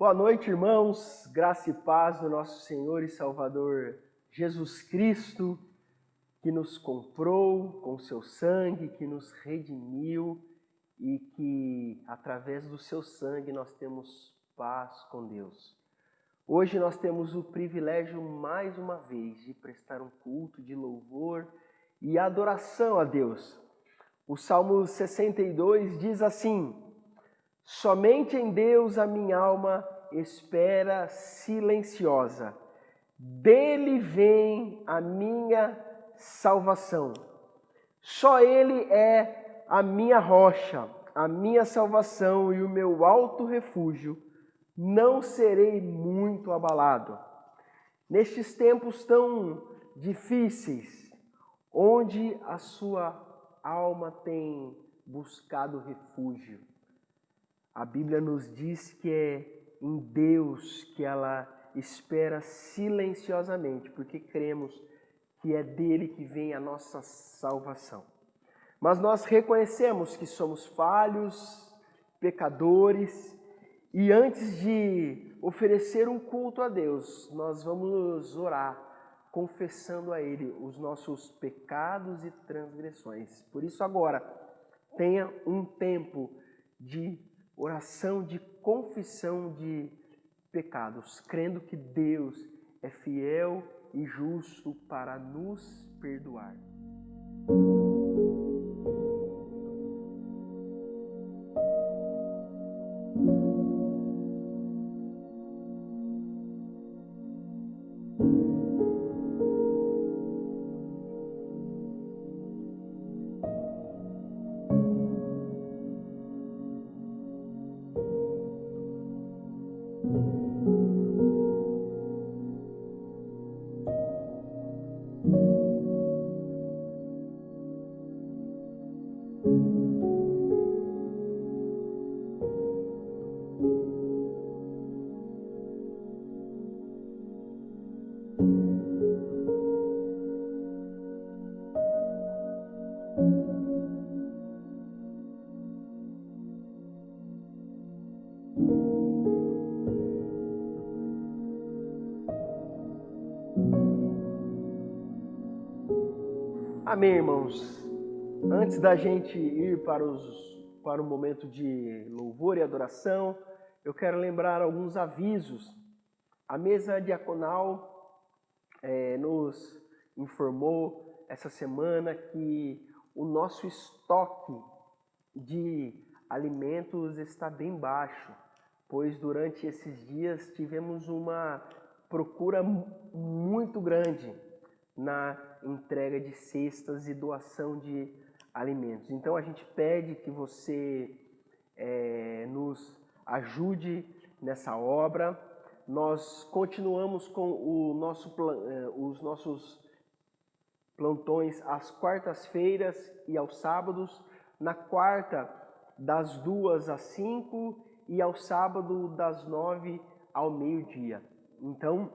Boa noite, irmãos. Graça e paz do nosso Senhor e Salvador Jesus Cristo, que nos comprou com seu sangue, que nos redimiu e que, através do seu sangue, nós temos paz com Deus. Hoje nós temos o privilégio, mais uma vez, de prestar um culto de louvor e adoração a Deus. O Salmo 62 diz assim: somente em Deus a minha alma espera silenciosa. Dele vem a minha salvação. Só Ele é a minha rocha, a minha salvação e o meu alto refúgio. Não serei muito abalado. Nestes tempos tão difíceis, onde a sua alma tem buscado refúgio, a Bíblia nos diz que é em Deus que ela espera silenciosamente, porque cremos que é dele que vem a nossa salvação. Mas nós reconhecemos que somos falhos, pecadores, e antes de oferecer um culto a Deus, nós vamos orar, confessando a Ele os nossos pecados e transgressões. Por isso agora, tenha um tempo de oração, de confissão de pecados, crendo que Deus é fiel e justo para nos perdoar. Amém, irmãos. Antes da gente ir para o momento de louvor e adoração, eu quero lembrar alguns avisos. A mesa diaconal nos informou essa semana que o nosso estoque de alimentos está bem baixo, pois durante esses dias tivemos uma procura muito grande na entrega de cestas e doação de alimentos. Então a gente pede que você nos ajude nessa obra. Nós continuamos com os nossos plantões às quartas-feiras e aos sábados. Na quarta, das 2 às 5 e ao sábado, das 9 ao meio-dia. Então,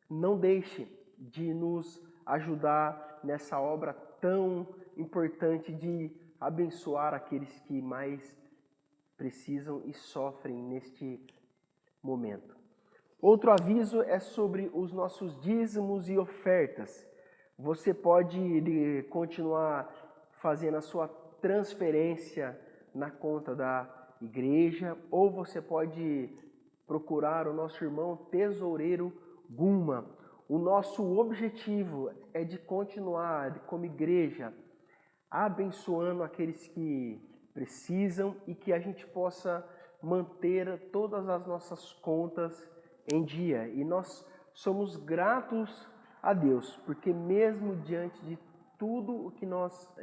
não deixe de nos ajudar nessa obra tão importante de abençoar aqueles que mais precisam e sofrem neste momento. Outro aviso é sobre os nossos dízimos e ofertas. Você pode continuar fazendo a sua transferência na conta da igreja, ou você pode procurar o nosso irmão tesoureiro Guma. O nosso objetivo é de continuar, como igreja, abençoando aqueles que precisam e que a gente possa manter todas as nossas contas em dia. E nós somos gratos a Deus, porque mesmo diante de tudo o que nós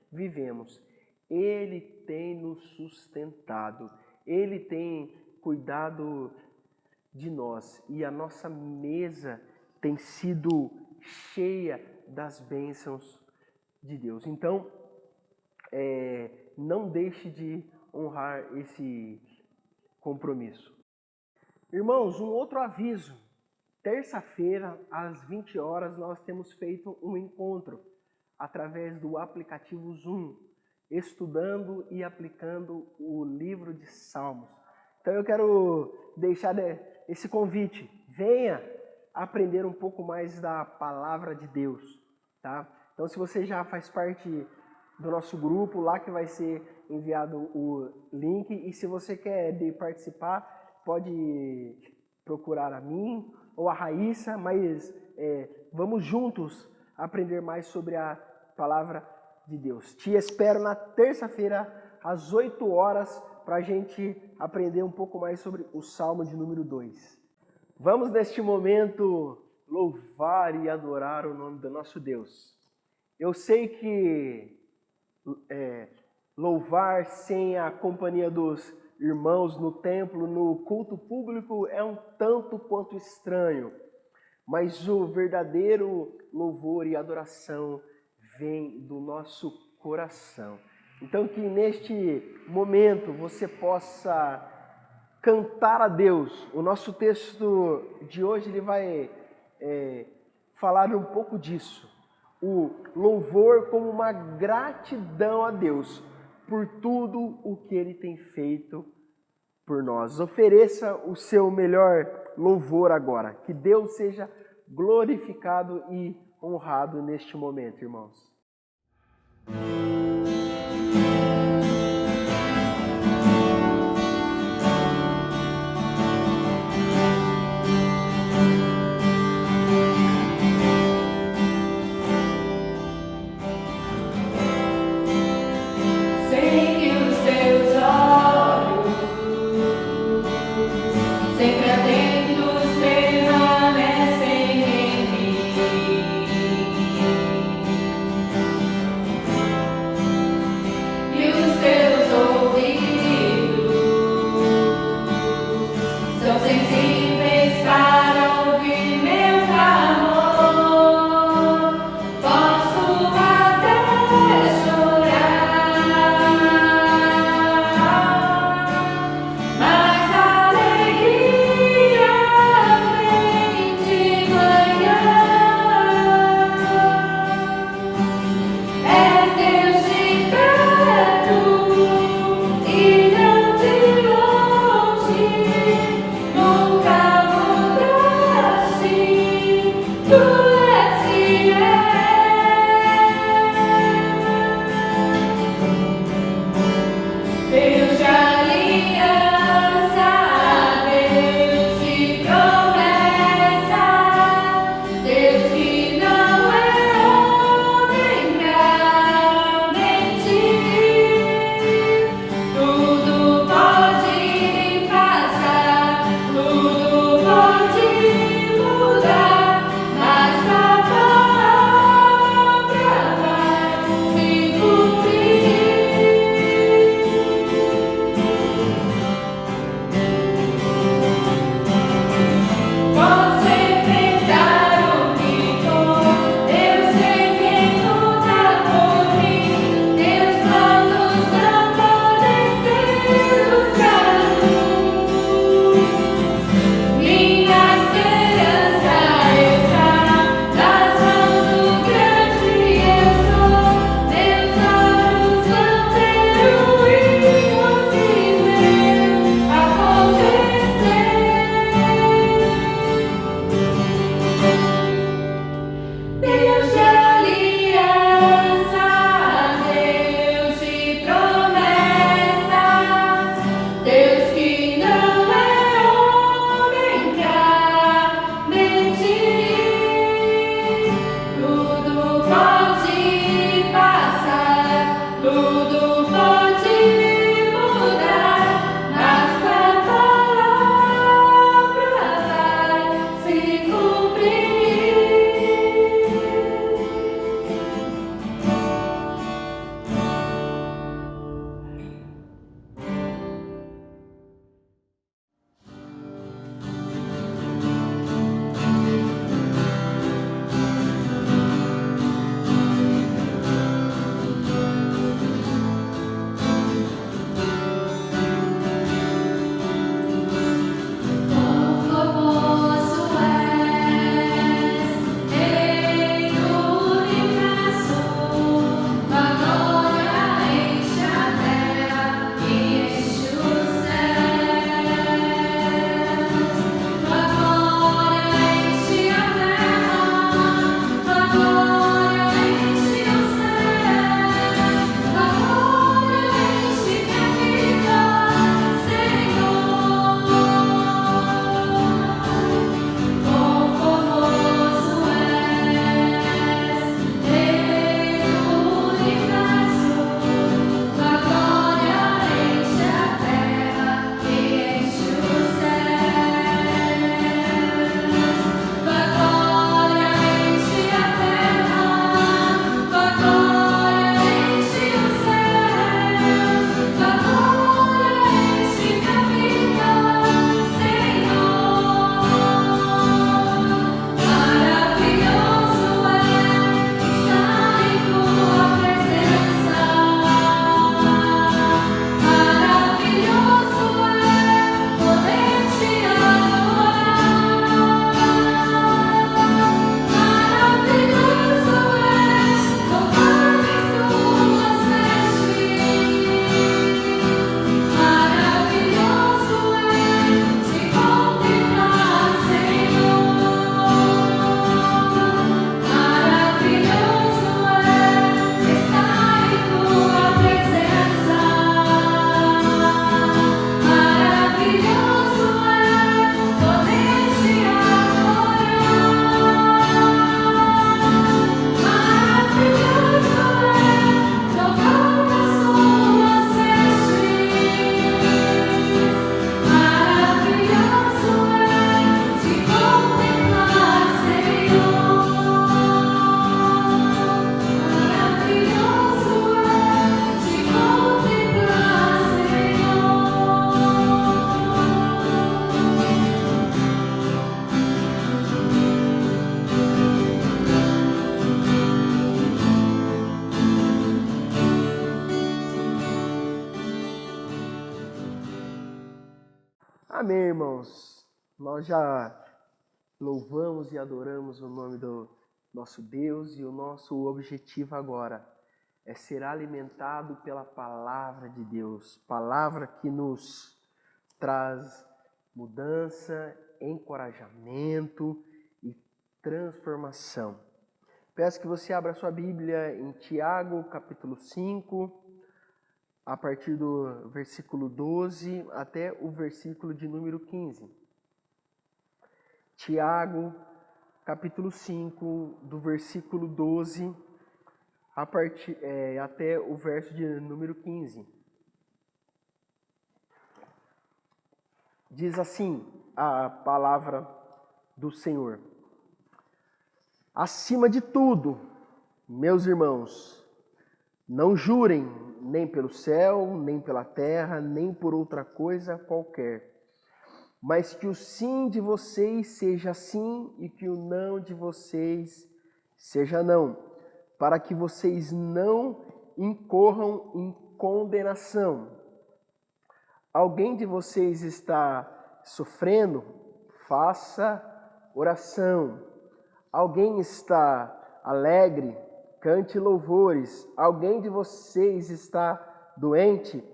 vivemos, Ele tem nos sustentado, Ele tem cuidado de nós e a nossa mesa tem sido cheia das bênçãos de Deus. Então, não deixe de honrar esse compromisso. Irmãos, um outro aviso. Terça-feira, às 20 horas, nós temos feito um encontro através do aplicativo Zoom, estudando e aplicando o livro de Salmos. Então eu quero deixar esse convite. Venha aprender um pouco mais da palavra de Deus, tá? Então se você já faz parte do nosso grupo, lá que vai ser enviado o link, e se você quer participar, pode procurar a mim ou a Raíssa, mas vamos juntos aprender mais sobre a palavra de Deus. Te espero na terça-feira, às 8 horas, para a gente aprender um pouco mais sobre o Salmo de número 2. Vamos, neste momento, louvar e adorar o nome do nosso Deus. Eu sei que louvar sem a companhia dos irmãos no templo, no culto público, é um tanto quanto estranho, mas o verdadeiro louvor e adoração vem do nosso coração. Então que neste momento você possa cantar a Deus. O nosso texto de hoje ele vai falar um pouco disso. O louvor como uma gratidão a Deus por tudo o que Ele tem feito por nós. Ofereça o seu melhor louvor agora. Que Deus seja glorificado e honrado neste momento, irmãos. Amém, irmãos. Nós já louvamos e adoramos o nome do nosso Deus e o nosso objetivo agora é ser alimentado pela palavra de Deus, palavra que nos traz mudança, encorajamento e transformação. Peço que você abra sua Bíblia em Tiago, capítulo 5, a partir do versículo 12 até o versículo de número 15. Tiago, capítulo 5, do versículo 12 até o verso de número 15. Diz assim a palavra do Senhor: acima de tudo, meus irmãos, não jurem nem pelo céu, nem pela terra, nem por outra coisa qualquer, mas que o sim de vocês seja sim e que o não de vocês seja não, para que vocês não incorram em condenação. Alguém de vocês está sofrendo? Faça oração. Alguém está alegre? Cante louvores. Alguém de vocês está doente?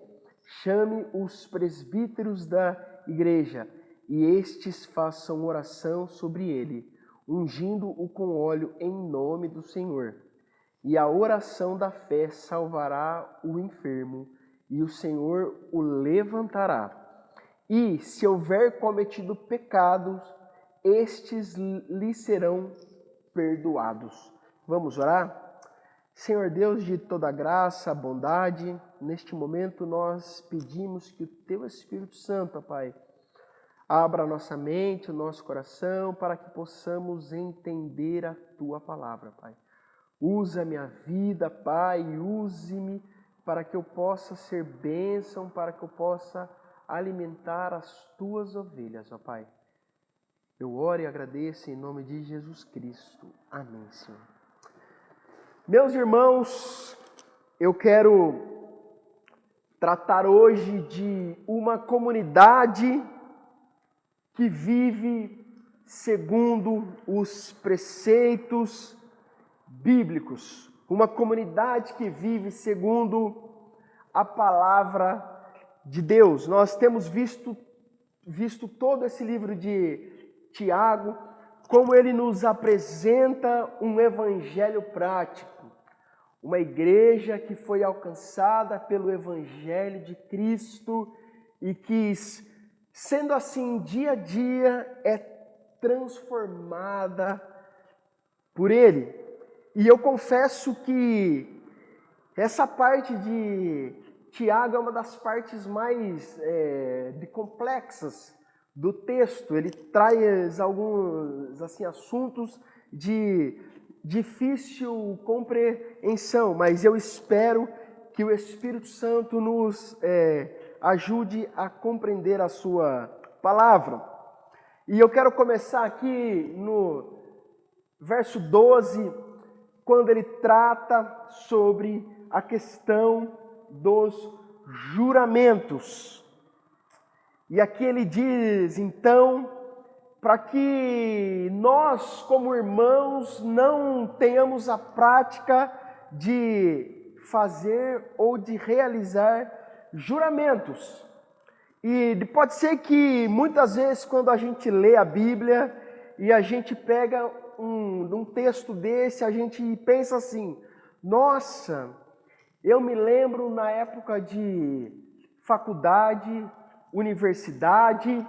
Chame os presbíteros da igreja e estes façam oração sobre ele, ungindo-o com óleo em nome do Senhor. E a oração da fé salvará o enfermo, e o Senhor o levantará. E se houver cometido pecados, estes lhe serão perdoados. Vamos orar? Senhor Deus de toda graça, bondade, neste momento nós pedimos que o Teu Espírito Santo, Pai, abra a nossa mente, o nosso coração, para que possamos entender a Tua palavra, Pai. Usa a minha vida, Pai, use-me para que eu possa ser bênção, para que eu possa alimentar as Tuas ovelhas, ó Pai. Eu oro e agradeço em nome de Jesus Cristo. Amém, Senhor. Meus irmãos, eu quero tratar hoje de uma comunidade que vive segundo os preceitos bíblicos. Uma comunidade que vive segundo a palavra de Deus. Nós temos visto todo esse livro de Tiago, como ele nos apresenta um evangelho prático. Uma igreja que foi alcançada pelo evangelho de Cristo e que, sendo assim, dia a dia, é transformada por ele. E eu confesso que essa parte de Tiago é uma das partes mais complexas do texto. Ele traz alguns assuntos de difícil compreensão, mas eu espero que o Espírito Santo nos ajude a compreender a sua palavra. E eu quero começar aqui no verso 12, quando ele trata sobre a questão dos juramentos. E aqui ele diz, então, para que nós, como irmãos, não tenhamos a prática de fazer ou de realizar juramentos. E pode ser que muitas vezes quando a gente lê a Bíblia e a gente pega um texto desse, a gente pensa assim, nossa, eu me lembro na época de faculdade, universidade,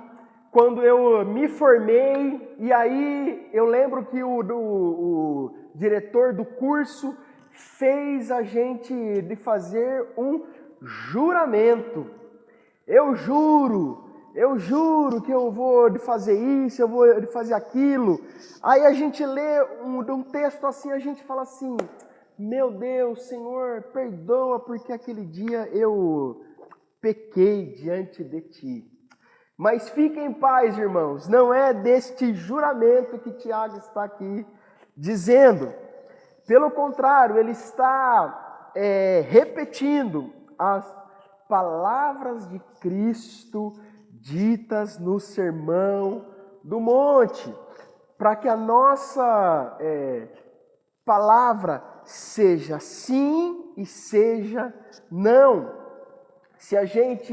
quando eu me formei, e aí eu lembro que o diretor do curso fez a gente de fazer um juramento. Eu juro que eu vou de fazer isso, eu vou de fazer aquilo. Aí a gente lê um texto assim, a gente fala assim, meu Deus, Senhor, perdoa porque aquele dia eu pequei diante de Ti. Mas fiquem em paz, irmãos, não é deste juramento que Tiago está aqui dizendo. Pelo contrário, ele está repetindo as palavras de Cristo ditas no Sermão do Monte, para que a nossa palavra seja sim e seja não. Se a gente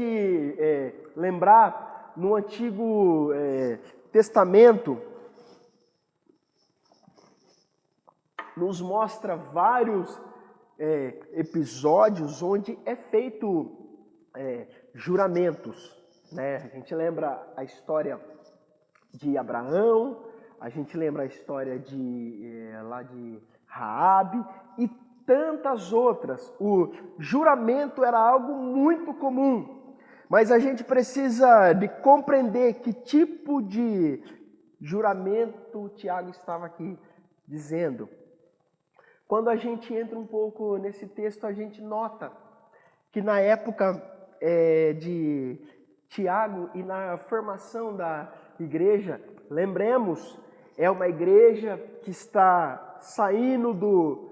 lembrar, no Antigo Testamento, nos mostra vários episódios onde é feito juramentos, né? A gente lembra a história de Abraão, a gente lembra a história de Raabe e tantas outras. O juramento era algo muito comum, mas a gente precisa de compreender que tipo de juramento Tiago estava aqui dizendo. Quando a gente entra um pouco nesse texto, a gente nota que na época de Tiago e na formação da igreja, lembremos, é uma igreja que está saindo do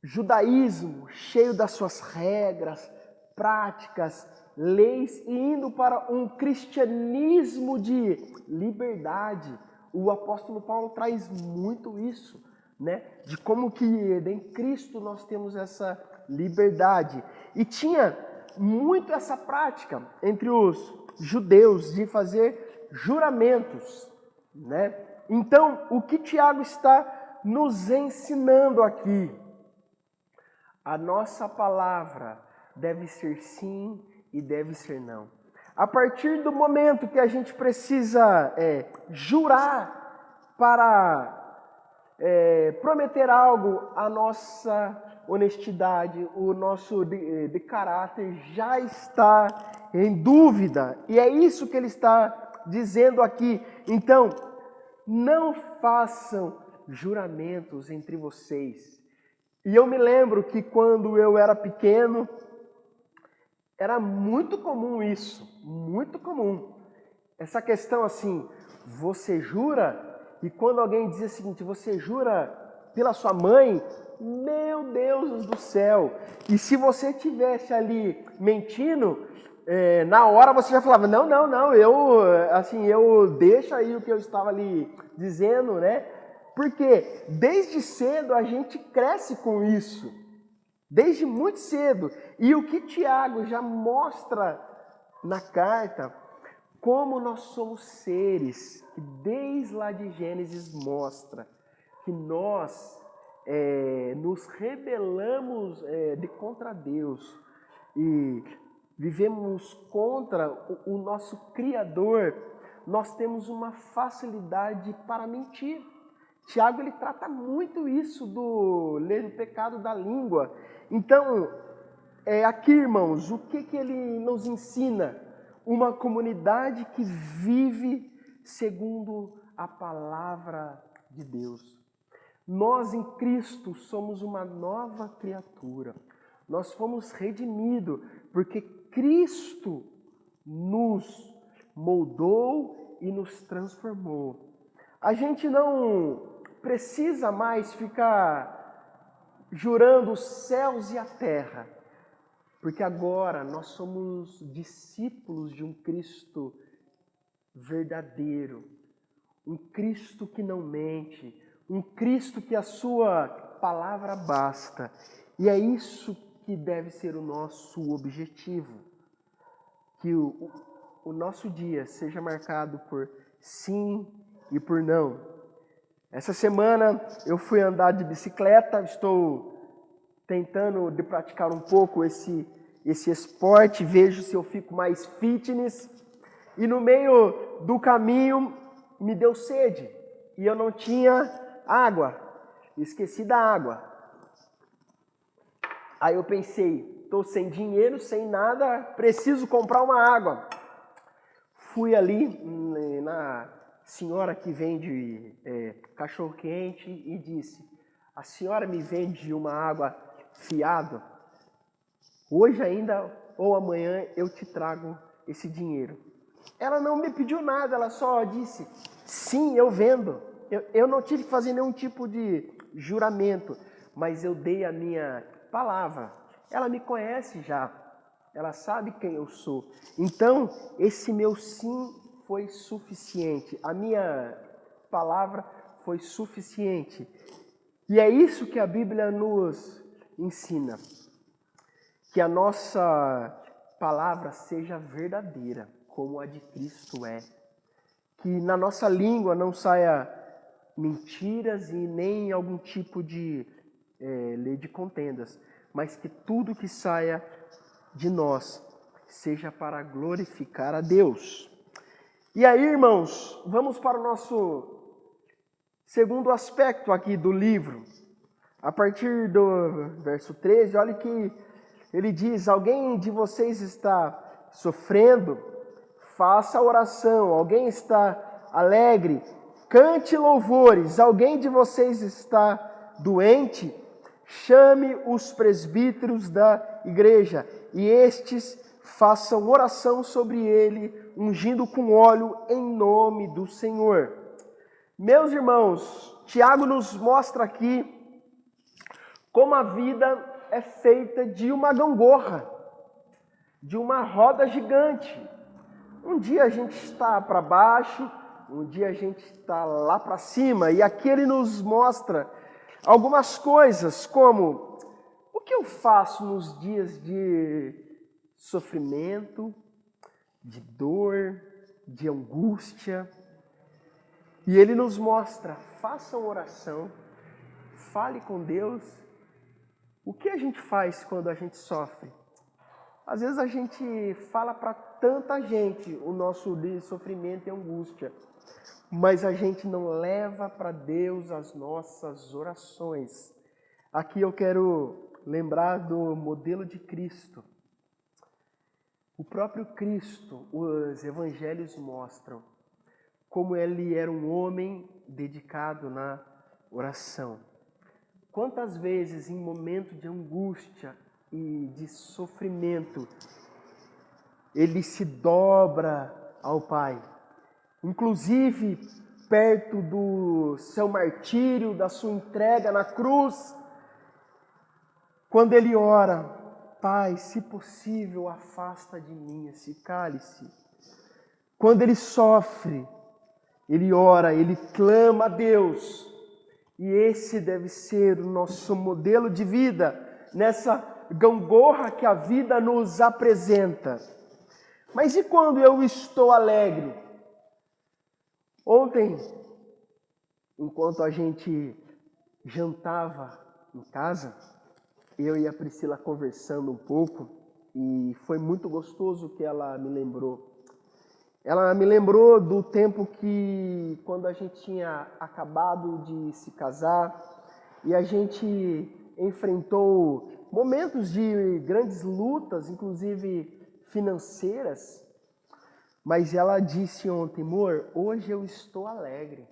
judaísmo, cheio das suas regras, práticas, leis, e indo para um cristianismo de liberdade. O apóstolo Paulo traz muito isso, né? De como que em Cristo nós temos essa liberdade. E tinha muito essa prática entre os judeus de fazer juramentos, né? Então, o que Tiago está nos ensinando aqui? A nossa palavra deve ser sim e deve ser não. A partir do momento que a gente precisa jurar para prometer algo, a nossa honestidade, o nosso de caráter já está em dúvida. E é isso que ele está dizendo aqui. Então, não façam juramentos entre vocês. E eu me lembro que quando eu era pequeno, era muito comum isso, muito comum. Essa questão assim, você jura? E quando alguém dizia o seguinte, você jura pela sua mãe? Meu Deus do céu! E se você tivesse ali mentindo, na hora você já falava, não, eu deixo aí o que eu estava ali dizendo, né? Porque desde cedo a gente cresce com isso, desde muito cedo. E o que Tiago já mostra na carta, como nós somos seres, que desde lá de Gênesis mostra que nós nos rebelamos contra Deus e vivemos contra o nosso Criador, nós temos uma facilidade para mentir. Tiago ele trata muito isso do pecado da língua. Então, aqui, irmãos, o que ele nos ensina? Uma comunidade que vive segundo a palavra de Deus. Nós em Cristo somos uma nova criatura. Nós fomos redimidos porque Cristo nos moldou e nos transformou. A gente não precisa mais ficar jurando os céus e a terra, porque agora nós somos discípulos de um Cristo verdadeiro, um Cristo que não mente, um Cristo que a sua palavra basta. E é isso que deve ser o nosso objetivo, que o nosso dia seja marcado por sim e por não. Essa semana eu fui andar de bicicleta, estou tentando de praticar um pouco esse esporte, vejo se eu fico mais fitness. E no meio do caminho me deu sede e eu não tinha água, esqueci da água. Aí eu pensei, estou sem dinheiro, sem nada, preciso comprar uma água. Fui ali na senhora que vende cachorro-quente e disse, a senhora me vende uma água fiado? Hoje ainda ou amanhã eu te trago esse dinheiro. Ela não me pediu nada, ela só disse, sim, eu vendo. Eu não tive que fazer nenhum tipo de juramento, mas eu dei a minha palavra. Ela me conhece já. ela sabe quem eu sou. Então, esse meu sim foi suficiente. A minha palavra foi suficiente. E é isso que a Bíblia nos ensina. Que a nossa palavra seja verdadeira, como a de Cristo é. Que na nossa língua não saia mentiras e nem algum tipo de lei de contendas, mas que tudo que saia de nós seja para glorificar a Deus. E aí, irmãos, vamos para o nosso segundo aspecto aqui do livro. A partir do verso 13, olha que ele diz: alguém de vocês está sofrendo? Faça oração. Alguém está alegre? Cante louvores. Alguém de vocês está doente? Chame os presbíteros da igreja e estes façam oração sobre ele, ungindo com óleo em nome do Senhor. Meus irmãos, Tiago nos mostra aqui como a vida é feita de uma gangorra, de uma roda gigante. Um dia a gente está para baixo, um dia a gente está lá para cima. E aqui ele nos mostra algumas coisas, como o que eu faço nos dias de sofrimento, de dor, de angústia. E ele nos mostra, façam oração, fale com Deus. O que a gente faz quando a gente sofre? Às vezes a gente fala para tanta gente o nosso sofrimento e angústia, mas a gente não leva para Deus as nossas orações. Aqui eu quero lembrar do modelo de Cristo. O próprio Cristo, os evangelhos mostram como ele era um homem dedicado na oração. Quantas vezes, em momento de angústia e de sofrimento, ele se dobra ao Pai. Inclusive, perto do seu martírio, da sua entrega na cruz, quando ele ora: Pai, se possível, afasta de mim esse cálice. Quando ele sofre, ele ora, ele clama a Deus. E esse deve ser o nosso modelo de vida, nessa gangorra que a vida nos apresenta. Mas e quando eu estou alegre? Ontem, enquanto a gente jantava em casa, eu e a Priscila conversando um pouco, e foi muito gostoso o que ela me lembrou. Ela me lembrou do tempo que, quando a gente tinha acabado de se casar, e a gente enfrentou momentos de grandes lutas, inclusive financeiras, mas ela disse ontem: amor, hoje eu estou alegre,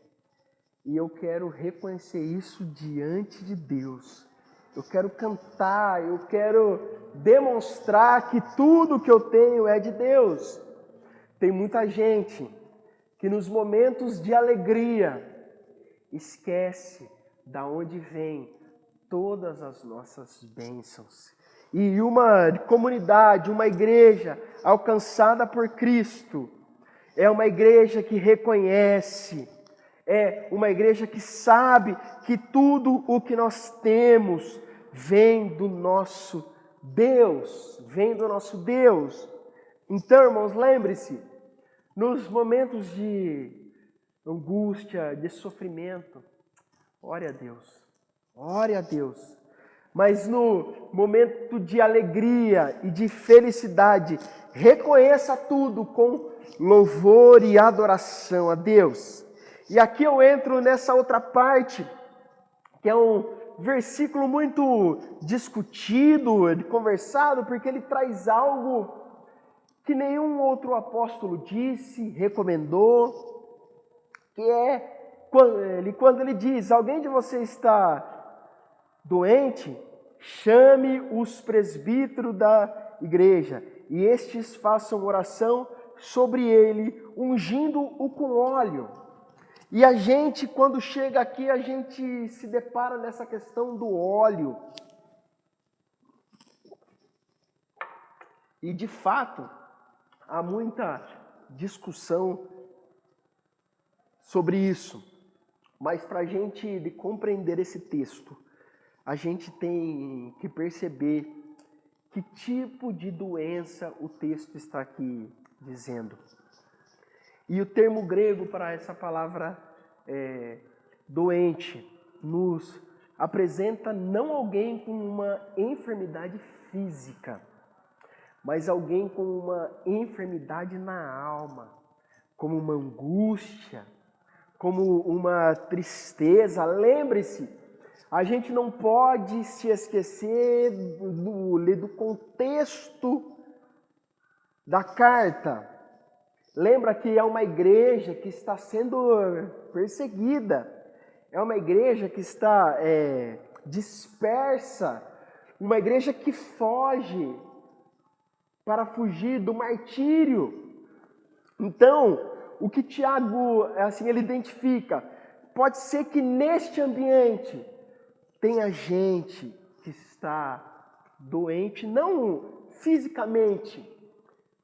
e eu quero reconhecer isso diante de Deus. Eu quero cantar, eu quero demonstrar que tudo que eu tenho é de Deus. Tem muita gente que nos momentos de alegria esquece da onde vem todas as nossas bênçãos. E uma comunidade, uma igreja alcançada por Cristo, é uma igreja que reconhece, é uma igreja que sabe que tudo o que nós temos vem do nosso Deus, vem do nosso Deus. Então, irmãos, lembre-se, nos momentos de angústia, de sofrimento, ore a Deus, ore a Deus. Mas no momento de alegria e de felicidade, reconheça tudo com louvor e adoração a Deus. E aqui eu entro nessa outra parte, que é um versículo muito discutido, conversado, porque ele traz algo que nenhum outro apóstolo disse, recomendou, que é quando ele diz: alguém de vocês está doente, chame os presbíteros da igreja, e estes façam oração sobre ele, ungindo-o com óleo. E a gente, quando chega aqui, a gente se depara nessa questão do óleo. E, de fato, há muita discussão sobre isso. Mas para a gente compreender esse texto, a gente tem que perceber que tipo de doença o texto está aqui dizendo. E o termo grego para essa palavra doente nos apresenta não alguém com uma enfermidade física, mas alguém com uma enfermidade na alma, como uma angústia, como uma tristeza. Lembre-se, a gente não pode se esquecer do contexto da carta. Lembra que é uma igreja que está sendo perseguida, é uma igreja que está dispersa, uma igreja que foge para fugir do martírio. Então, o que Tiago, ele identifica, pode ser que neste ambiente tenha gente que está doente, não fisicamente,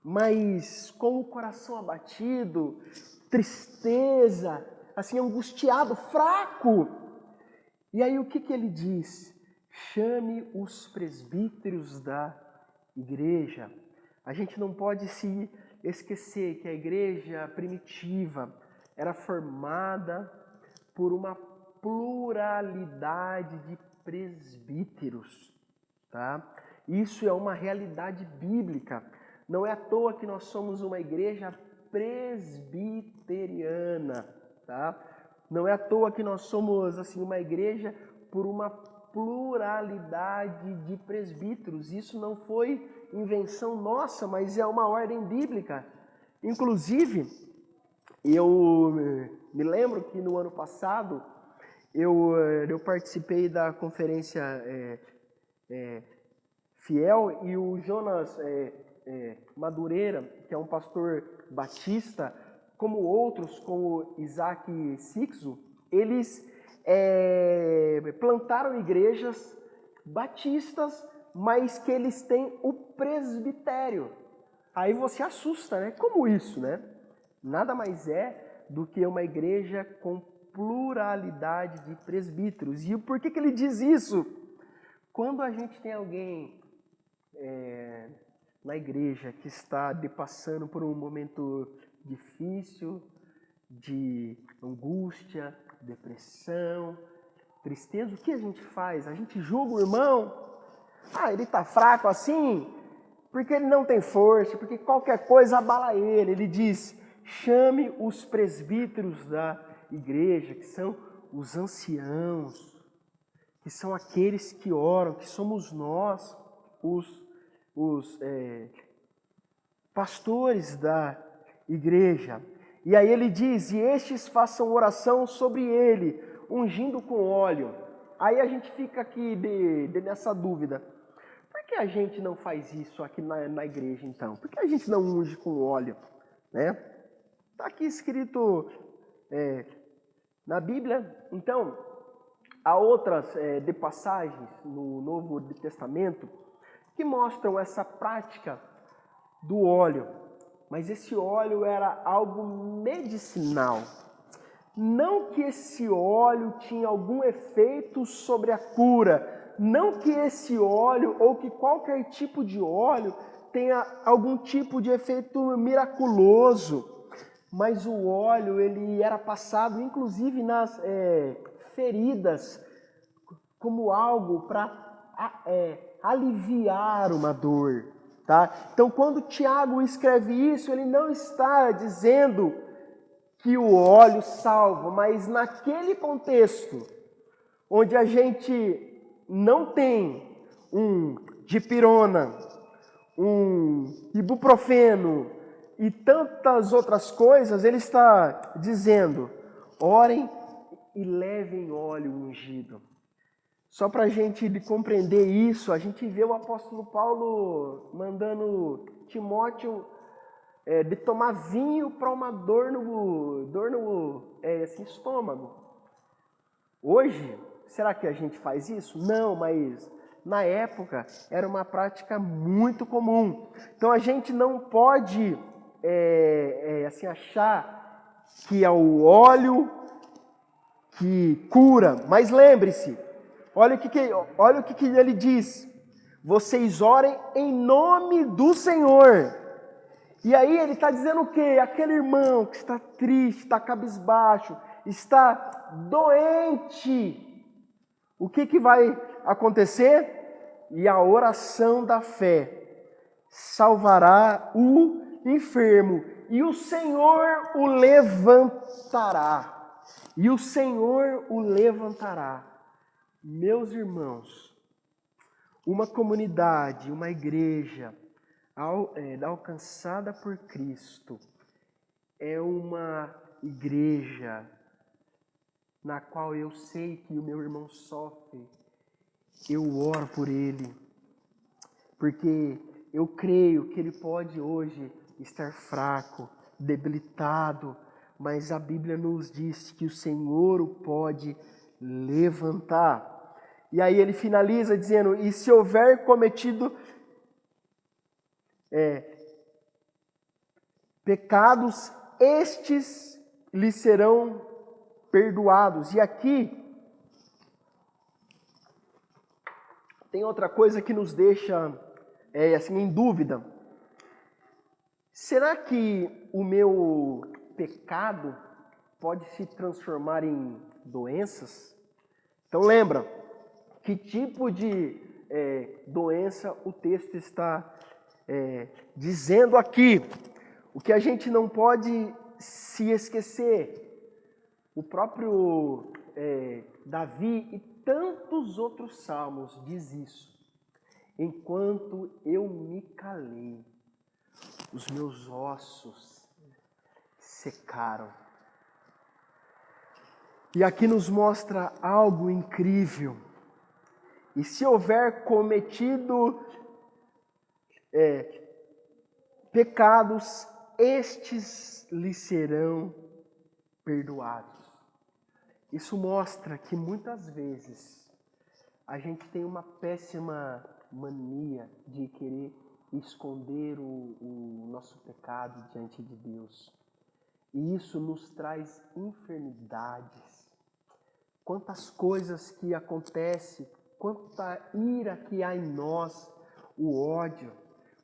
mas com o coração abatido, tristeza, angustiado, fraco. E aí o que ele diz? Chame os presbíteros da igreja. A gente não pode se esquecer que a igreja primitiva era formada por uma pluralidade de presbíteros, tá? Isso é uma realidade bíblica. Não é à toa que nós somos uma igreja presbiteriana, tá? Não é à toa que nós somos uma igreja por uma pluralidade de presbíteros. Isso não foi invenção nossa, mas é uma ordem bíblica. Inclusive, eu me lembro que no ano passado eu participei da conferência Fiel, e o Jonas Madureira, que é um pastor batista, como outros, como Isaac Sixo, eles plantaram igrejas batistas, mas que eles têm o presbitério. Aí você assusta, né? Como isso, né? Nada mais é do que uma igreja com pluralidade de presbíteros. E por que ele diz isso? Quando a gente tem alguém na igreja que está passando por um momento difícil, de angústia, depressão, tristeza, o que a gente faz? A gente julga o irmão. Ele está fraco assim, porque ele não tem força, porque qualquer coisa abala ele. Ele diz, chame os presbíteros da igreja, que são os anciãos, que são aqueles que oram, que somos nós, os pastores da igreja. E aí ele diz, e estes façam oração sobre ele, ungindo com óleo. Aí a gente fica aqui nessa dúvida. Por que a gente não faz isso aqui na igreja, então? Por que a gente não unge com óleo? Né? Está aqui escrito na Bíblia. Então, há outras passagens no Novo Testamento que mostram essa prática do óleo. Mas esse óleo era algo medicinal. Não que esse óleo tinha algum efeito sobre a cura. Não que esse óleo, ou que qualquer tipo de óleo, tenha algum tipo de efeito miraculoso. Mas o óleo, ele era passado, inclusive, nas feridas, como algo para aliviar uma dor. Tá? Então, quando Tiago escreve isso, ele não está dizendo que o óleo salva, mas naquele contexto, onde a gente não tem um dipirona, um ibuprofeno e tantas outras coisas, ele está dizendo, orem e levem óleo ungido. Só para a gente compreender isso, a gente vê o apóstolo Paulo mandando Timóteo de tomar vinho para uma dor no estômago. Hoje, será que a gente faz isso? Não, mas na época era uma prática muito comum. Então a gente não pode assim achar que é o óleo que cura, mas lembre-se, olha o que ele diz: vocês orem em nome do Senhor. E aí ele está dizendo o quê? Aquele irmão que está triste, está cabisbaixo, está doente, o que vai acontecer? E a oração da fé salvará o enfermo, e o Senhor o levantará. E o Senhor o levantará. Meus irmãos, uma comunidade, uma igreja alcançada por Cristo é uma igreja na qual eu sei que o meu irmão sofre, eu oro por ele, porque eu creio que ele pode hoje estar fraco, debilitado, mas a Bíblia nos diz que o Senhor o pode levantar. E aí ele finaliza dizendo: e se houver cometido pecados, estes lhe serão perdoados. E aqui tem outra coisa que nos deixa assim em dúvida. Será que o meu pecado pode se transformar em doenças? Então lembra, que tipo de doença o texto está dizendo aqui? O que a gente não pode se esquecer, o próprio Davi e tantos outros salmos diz isso: enquanto eu me calei, os meus ossos secaram. E aqui nos mostra algo incrível. E se houver cometido pecados, estes lhe serão perdoados. Isso mostra que muitas vezes a gente tem uma péssima mania de querer esconder o nosso pecado diante de Deus. E isso nos traz enfermidades. Quantas coisas que acontecem, quanta ira que há em nós, o ódio.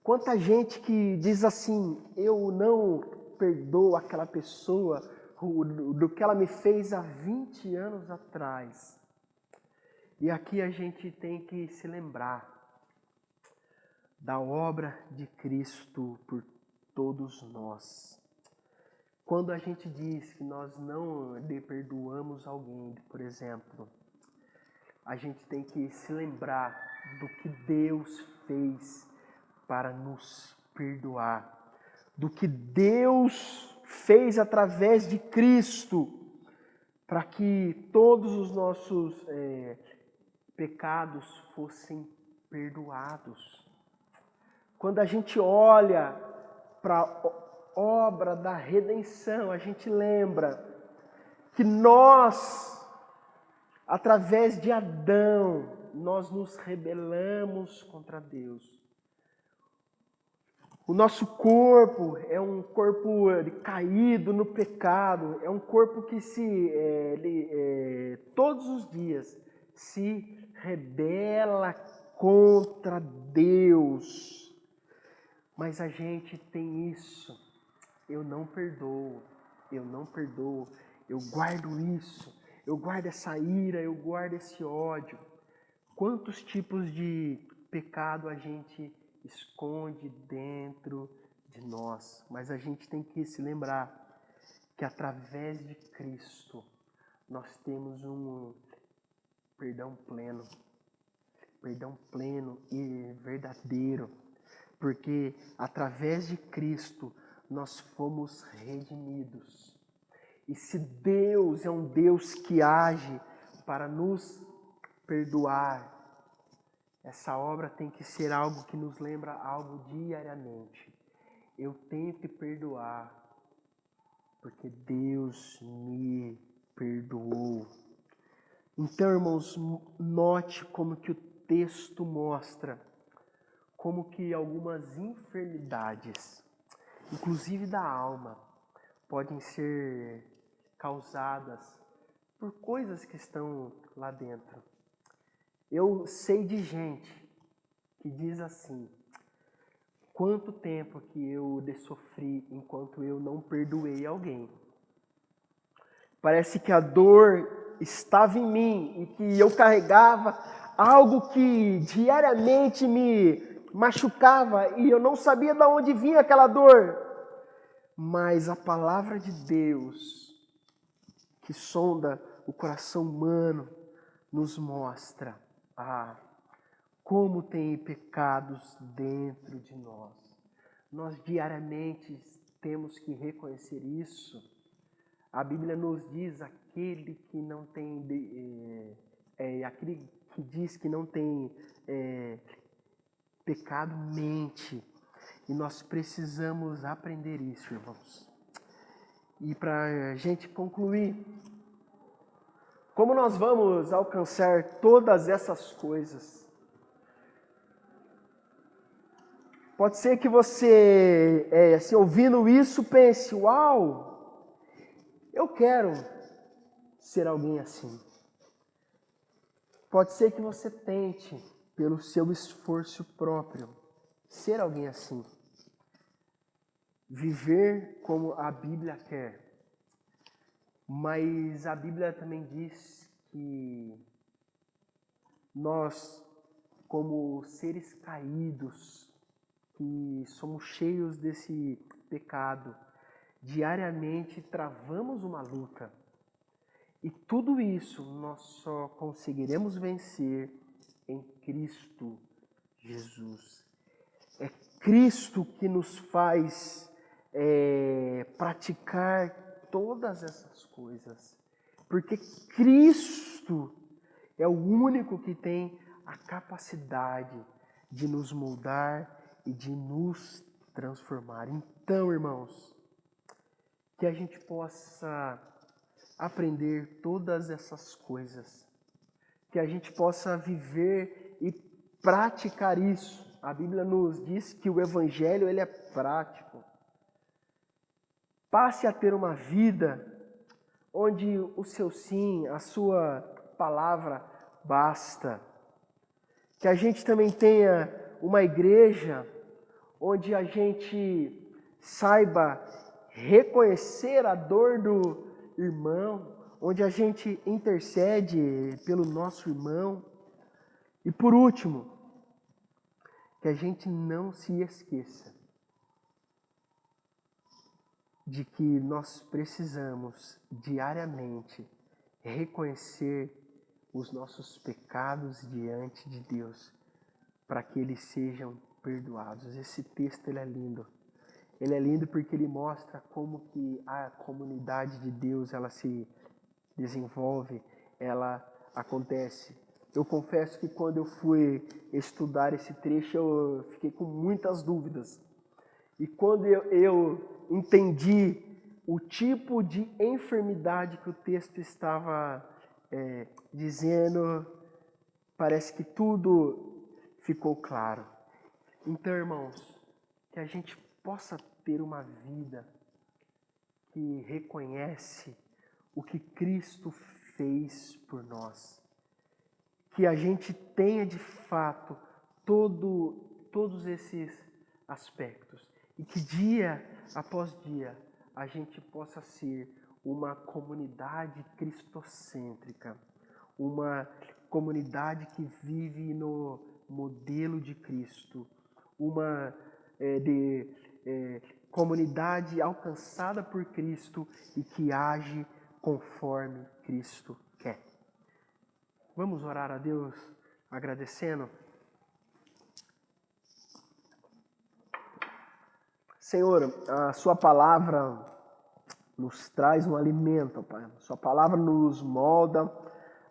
Quanta gente que diz assim: eu não perdoo aquela pessoa do que ela me fez há 20 anos atrás. E aqui a gente tem que se lembrar da obra de Cristo por todos nós. Quando a gente diz que nós não perdoamos alguém, por exemplo, a gente tem que se lembrar do que Deus fez para nos perdoar, do que Deus fez através de Cristo para que todos os nossos pecados fossem perdoados. Quando a gente olha para a obra da redenção, a gente lembra que nós, através de Adão, nós nos rebelamos contra Deus. O nosso corpo é um corpo caído no pecado, é um corpo que todos os dias se rebela contra Deus. Mas a gente tem isso, eu não perdoo, eu guardo isso, eu guardo essa ira, eu guardo esse ódio. Quantos tipos de pecado a gente esconde dentro de nós? Mas a gente tem que se lembrar que através de Cristo nós temos um perdão pleno e verdadeiro, porque através de Cristo nós fomos redimidos. E se Deus é um Deus que age para nos perdoar, essa obra tem que ser algo que nos lembra algo diariamente. Eu tenho que perdoar, porque Deus me perdoou. Então, irmãos, note como que o texto mostra como que algumas enfermidades, inclusive da alma, podem ser causadas por coisas que estão lá dentro. Eu sei de gente que diz assim: quanto tempo que eu sofri enquanto eu não perdoei alguém. Parece que a dor estava em mim e que eu carregava algo que diariamente me machucava e eu não sabia de onde vinha aquela dor. Mas a palavra de Deus, que sonda o coração humano, nos mostra como tem pecados dentro de nós. Nós diariamente temos que reconhecer isso. A Bíblia nos diz: aquele que não tem, aquele que diz que não tem pecado mente. E nós precisamos aprender isso, irmãos. E para a gente concluir, como nós vamos alcançar todas essas coisas? Pode ser que você, assim, ouvindo isso, pense: uau, eu quero ser alguém assim. Pode ser que você tente, pelo seu esforço próprio, ser alguém assim. Viver como a Bíblia quer. Mas a Bíblia também diz que nós, como seres caídos, que somos cheios desse pecado, diariamente travamos uma luta. E tudo isso nós só conseguiremos vencer em Cristo Jesus. É Cristo que nos faz praticar todas essas coisas. Porque Cristo é o único que tem a capacidade de nos moldar e de nos transformar. Então, irmãos, que a gente possa aprender todas essas coisas, que a gente possa viver e praticar isso. A Bíblia nos diz que o Evangelho ele é prático. Passe a ter uma vida onde o seu sim, a sua palavra basta. Que a gente também tenha uma igreja onde a gente saiba reconhecer a dor do irmão, onde a gente intercede pelo nosso irmão. E por último, que a gente não se esqueça de que nós precisamos diariamente reconhecer os nossos pecados diante de Deus para que eles sejam perdoados. Esse texto ele é lindo. Ele é lindo porque ele mostra como que a comunidade de Deus ela se desenvolve, ela acontece. Eu confesso que quando eu fui estudar esse trecho eu fiquei com muitas dúvidas. E quando eu entendi o tipo de enfermidade que o texto estava dizendo, parece que tudo ficou claro. Então, irmãos, que a gente possa ter uma vida que reconhece o que Cristo fez por nós. Que a gente tenha de fato todos esses aspectos. E que dia após dia a gente possa ser uma comunidade cristocêntrica. Uma comunidade que vive no modelo de Cristo. Uma comunidade alcançada por Cristo e que age conforme Cristo quer. Vamos orar a Deus agradecendo? Senhor, a sua palavra nos traz um alimento, Pai. A sua palavra nos molda,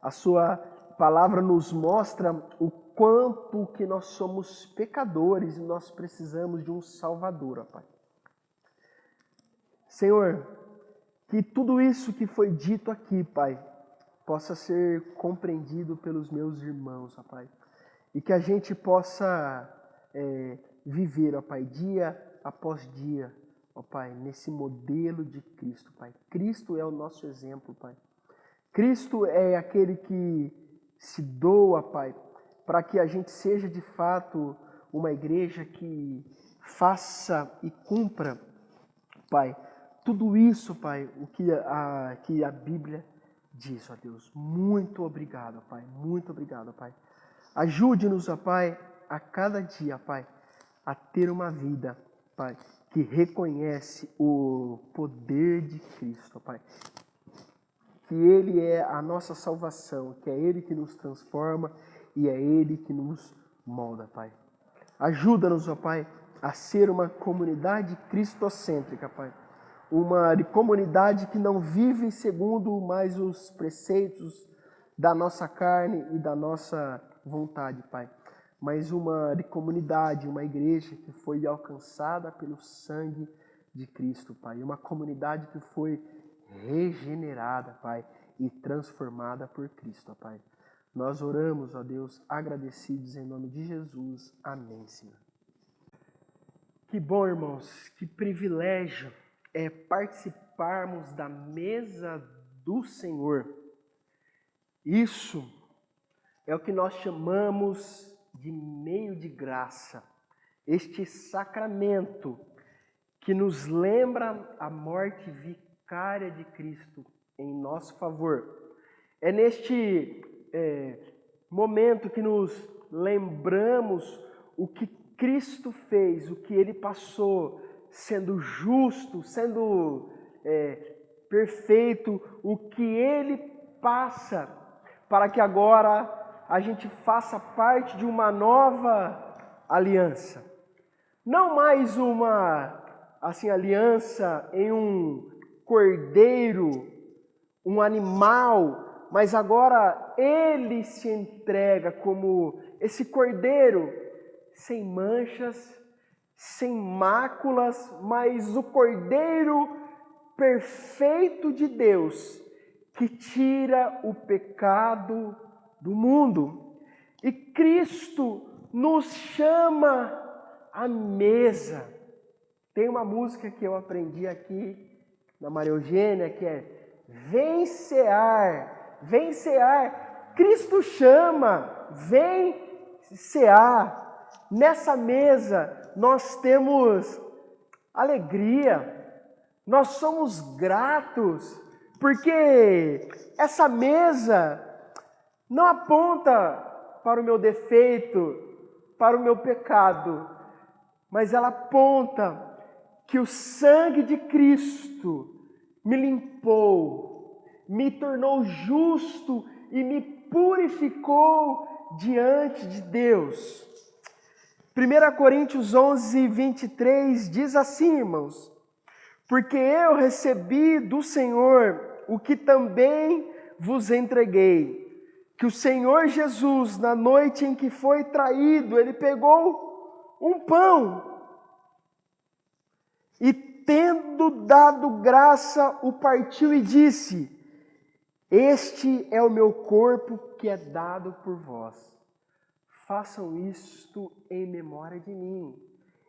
a sua palavra nos mostra o quanto que nós somos pecadores e nós precisamos de um Salvador, ó Pai. Senhor, que tudo isso que foi dito aqui, Pai, possa ser compreendido pelos meus irmãos, ó Pai. e que a gente possa viver, ó Pai, dia após dia, ó Pai, nesse modelo de Cristo, Pai. Cristo é o nosso exemplo, Pai. Cristo é aquele que se doa, Pai, para que a gente seja de fato uma igreja que faça e cumpra, Pai, tudo isso, Pai, o que a Bíblia diz, ó Deus. Muito obrigado, Pai, muito obrigado, Pai. Ajude-nos, ó Pai, a cada dia, Pai, a ter uma vida, Pai, que reconhece o poder de Cristo, Pai. Que Ele é a nossa salvação, que é Ele que nos transforma e é Ele que nos molda, Pai. Ajuda-nos, ó Pai, a ser uma comunidade cristocêntrica, Pai. Uma comunidade que não vive segundo mais os preceitos da nossa carne e da nossa vontade, Pai. Mas uma comunidade, uma igreja que foi alcançada pelo sangue de Cristo, Pai. Uma comunidade que foi regenerada, Pai, e transformada por Cristo, Pai. Nós oramos, ó Deus, agradecidos em nome de Jesus. Amém, Senhor. Que bom, irmãos, que privilégio é participarmos da mesa do Senhor. Isso é o que nós chamamos de meio de graça. Este sacramento que nos lembra a morte vicária de Cristo em nosso favor. É neste momento que nos lembramos o que Cristo fez, o que Ele passou, sendo justo, sendo perfeito, o que Ele passa, para que agora a gente faça parte de uma nova aliança. Não mais uma aliança em um cordeiro, um animal, mas agora Ele se entrega como esse cordeiro sem manchas, sem máculas, mas o cordeiro perfeito de Deus, que tira o pecado do mundo. E Cristo nos chama à mesa. Tem uma música que eu aprendi aqui na Maria Eugênia, que é Vem cear, vem cear. Cristo chama, vem cear. Nessa mesa nós temos alegria, nós somos gratos, porque essa mesa não aponta para o meu defeito, para o meu pecado, mas ela aponta que o sangue de Cristo me limpou, me tornou justo e me purificou diante de Deus. 1 Coríntios 11, 23 diz assim, irmãos: porque eu recebi do Senhor o que também vos entreguei, que o Senhor Jesus, na noite em que foi traído, Ele pegou um pão e, tendo dado graça, o partiu e disse: este é o meu corpo que é dado por vós. Façam isto em memória de mim.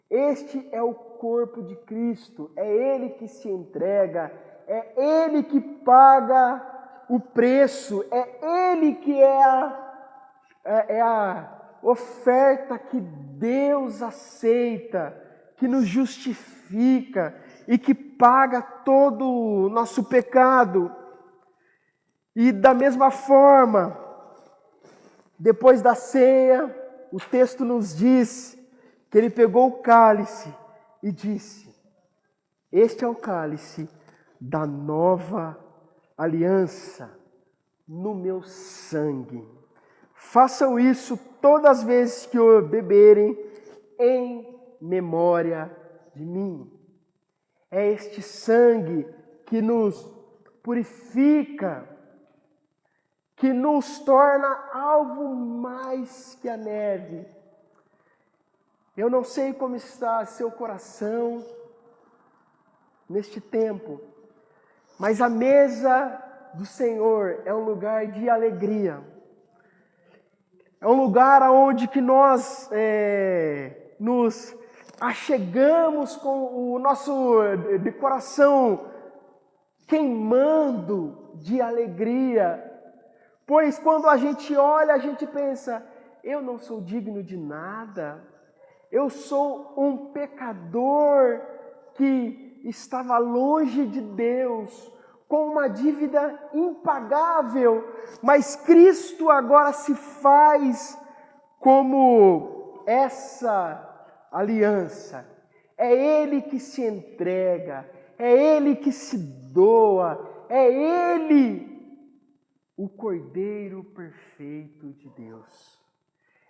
Este é o corpo de Cristo, é Ele que se entrega, é Ele que paga o preço, é Ele que é a oferta que Deus aceita, que nos justifica e que paga todo o nosso pecado. E da mesma forma, depois da ceia, o texto nos diz que Ele pegou o cálice e disse: este é o cálice da nova aliança no meu sangue. Façam isso todas as vezes que o beberem em memória de mim. É este sangue que nos purifica, que nos torna alvo mais que a neve. Eu não sei como está seu coração neste tempo, mas a mesa do Senhor é um lugar de alegria. É um lugar onde que nós nos achegamos com o nosso de coração queimando de alegria. Pois quando a gente olha, a gente pensa, eu não sou digno de nada. Eu sou um pecador que estava longe de Deus, com uma dívida impagável, mas Cristo agora se faz como essa aliança. É Ele que se entrega, é Ele que se doa, é Ele o Cordeiro perfeito de Deus.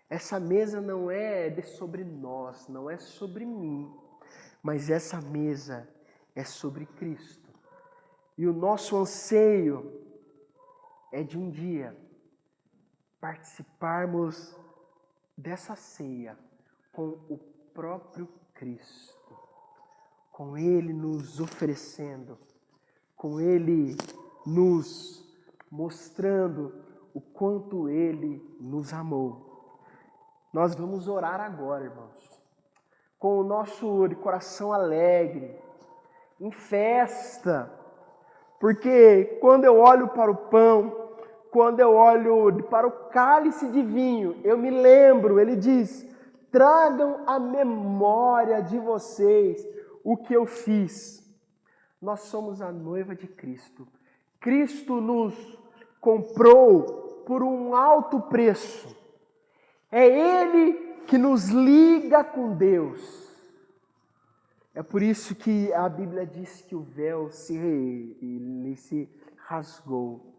Essa mesa não é sobre nós, não é sobre mim, mas essa mesa é sobre Cristo. E o nosso anseio é de um dia participarmos dessa ceia com o próprio Cristo, com Ele nos oferecendo, com Ele nos mostrando o quanto Ele nos amou. Nós vamos orar agora, irmãos, com o nosso coração alegre, em festa, porque quando eu olho para o pão, quando eu olho para o cálice de vinho, eu me lembro, ele diz, tragam à memória de vocês o que eu fiz. Nós somos a noiva de Cristo. Cristo nos comprou por um alto preço. É Ele que nos liga com Deus. É por isso que a Bíblia diz que o véu se rasgou.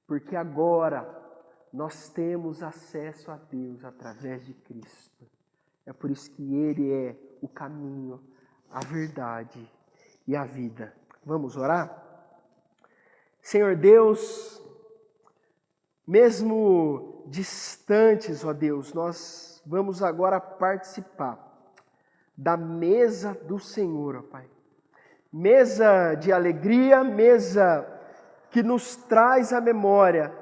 Porque agora nós temos acesso a Deus através de Cristo. É por isso que Ele é o caminho, a verdade e a vida. Vamos orar? Senhor Deus, mesmo distantes, ó Deus, nós vamos agora participar da mesa do Senhor, ó Pai. Mesa de alegria, mesa que nos traz à memória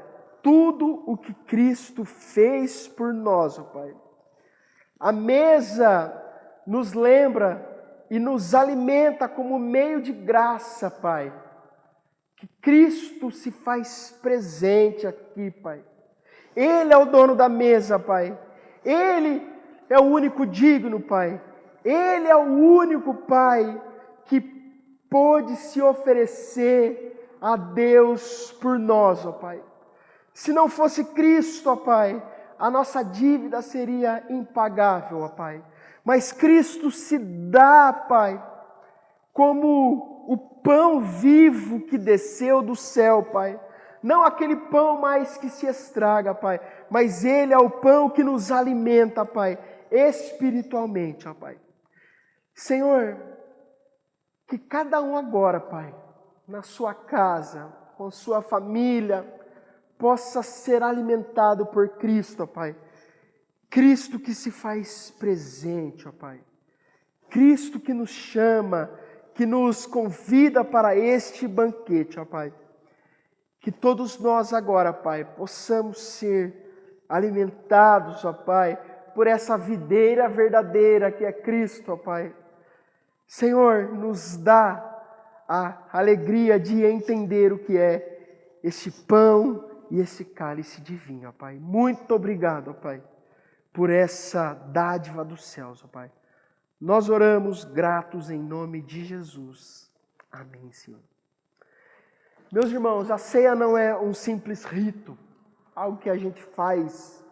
tudo o que Cristo fez por nós, ó Pai. A mesa nos lembra e nos alimenta como meio de graça, Pai. Que Cristo se faz presente aqui, Pai. Ele é o dono da mesa, Pai. Ele é o único digno, Pai. Ele é o único, Pai, que pôde se oferecer a Deus por nós, ó Pai. Se não fosse Cristo, ó Pai, a nossa dívida seria impagável, ó Pai. Mas Cristo se dá, Pai, como o pão vivo que desceu do céu, Pai. Não aquele pão mais que se estraga, Pai, mas Ele é o pão que nos alimenta, Pai, espiritualmente, ó Pai. Senhor, que cada um agora, Pai, na sua casa, com sua família, possa ser alimentado por Cristo, ó Pai. Cristo que se faz presente, ó Pai. Cristo que nos chama, que nos convida para este banquete, ó Pai. Que todos nós agora, Pai, possamos ser alimentados, ó Pai, por essa videira verdadeira que é Cristo, ó Pai. Senhor, nos dá a alegria de entender o que é esse pão e esse cálice de vinho, ó Pai. Muito obrigado, ó Pai, por essa dádiva dos céus, ó Pai. Nós oramos gratos em nome de Jesus. Amém, Senhor. Meus irmãos, a ceia não é um simples rito, algo que a gente faz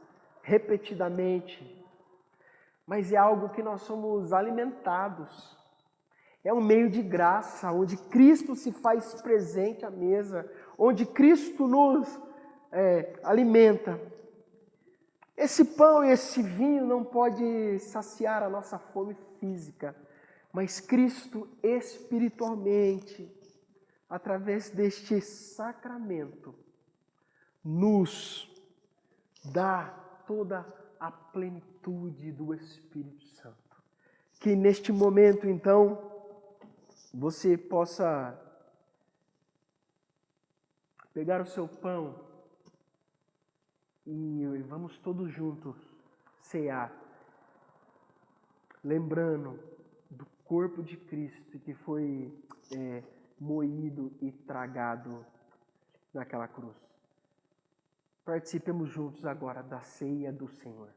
repetidamente, mas é algo que nós somos alimentados. É um meio de graça, onde Cristo se faz presente à mesa, onde Cristo nos alimenta. Esse pão e esse vinho não pode saciar a nossa fome física, mas Cristo espiritualmente, através deste sacramento, nos dá toda a plenitude do Espírito Santo. Que neste momento, então, você possa pegar o seu pão e vamos todos juntos cear, lembrando do corpo de Cristo que foi moído e tragado naquela cruz. Participemos juntos agora da ceia do Senhor.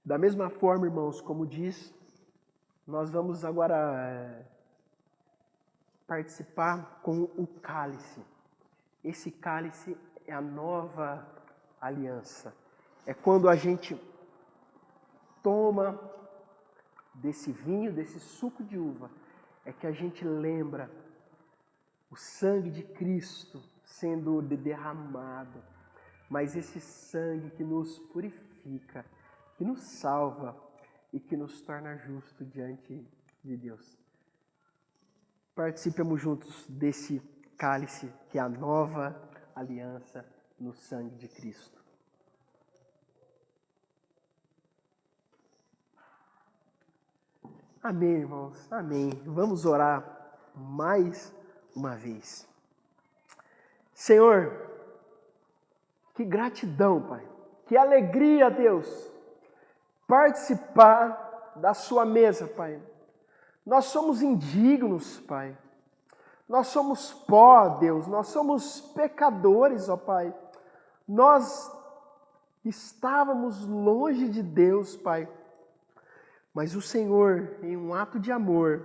Da mesma forma, irmãos, como diz, nós vamos agora participar com o cálice. Esse cálice é a nova aliança. É quando a gente toma desse vinho, desse suco de uva, é que a gente lembra o sangue de Cristo sendo derramado. Mas esse sangue que nos purifica, que nos salva e que nos torna justo diante de Deus. Participemos juntos desse cálice que é a nova aliança no sangue de Cristo. Amém, irmãos, amém. Vamos orar mais uma vez. Senhor, que gratidão, Pai, que alegria, Deus, participar da sua mesa, Pai. Nós somos indignos, Pai. Nós somos pó, Deus. Nós somos pecadores, ó Pai. Nós estávamos longe de Deus, Pai. Mas o Senhor, em um ato de amor,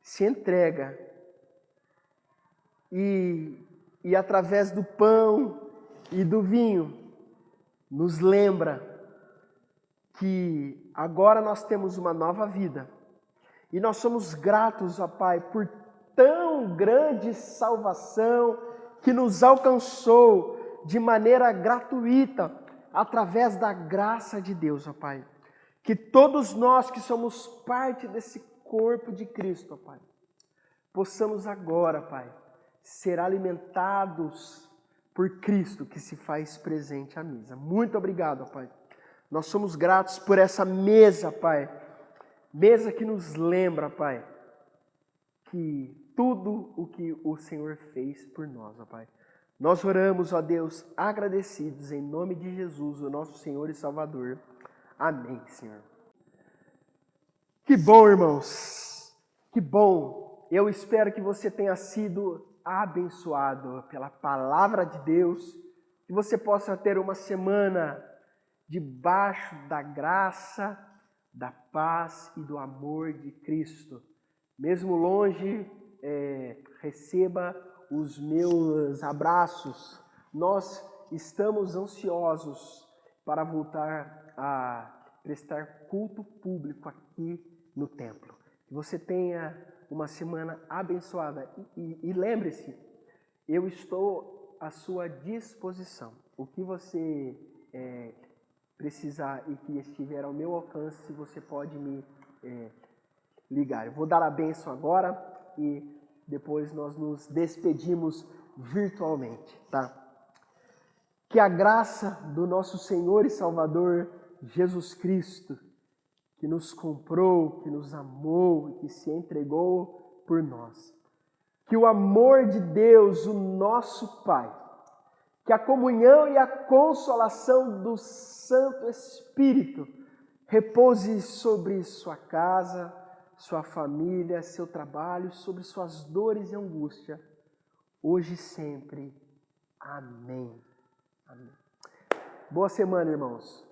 se entrega e através do pão e do vinho, nos lembra que agora nós temos uma nova vida. E nós somos gratos, ó Pai, por tão grande salvação que nos alcançou de maneira gratuita, através da graça de Deus, ó Pai. Que todos nós que somos parte desse corpo de Cristo, ó Pai, possamos agora, Pai, ser alimentados por Cristo que se faz presente à mesa. Muito obrigado, ó Pai. Nós somos gratos por essa mesa, Pai. Mesa que nos lembra, Pai, que tudo o que o Senhor fez por nós, ó Pai. Nós oramos, ó Deus, agradecidos em nome de Jesus, o nosso Senhor e Salvador. Amém, Senhor. Que bom, irmãos. Que bom. Eu espero que você tenha sido abençoado pela palavra de Deus, que você possa ter uma semana debaixo da graça, da paz e do amor de Cristo. Mesmo longe, receba os meus abraços. Nós estamos ansiosos para voltar a prestar culto público aqui no templo. Que você tenha uma semana abençoada. E lembre-se, eu estou à sua disposição. O que você precisar e que estiver ao meu alcance, você pode me ligar. Eu vou dar a bênção agora e depois nós nos despedimos virtualmente, tá? Que a graça do nosso Senhor e Salvador Jesus Cristo, que nos comprou, que nos amou e que se entregou por nós. Que o amor de Deus, o nosso Pai, que a comunhão e a consolação do Santo Espírito repouse sobre sua casa, sua família, seu trabalho, sobre suas dores e angústia, hoje e sempre. Amém. Amém. Boa semana, irmãos.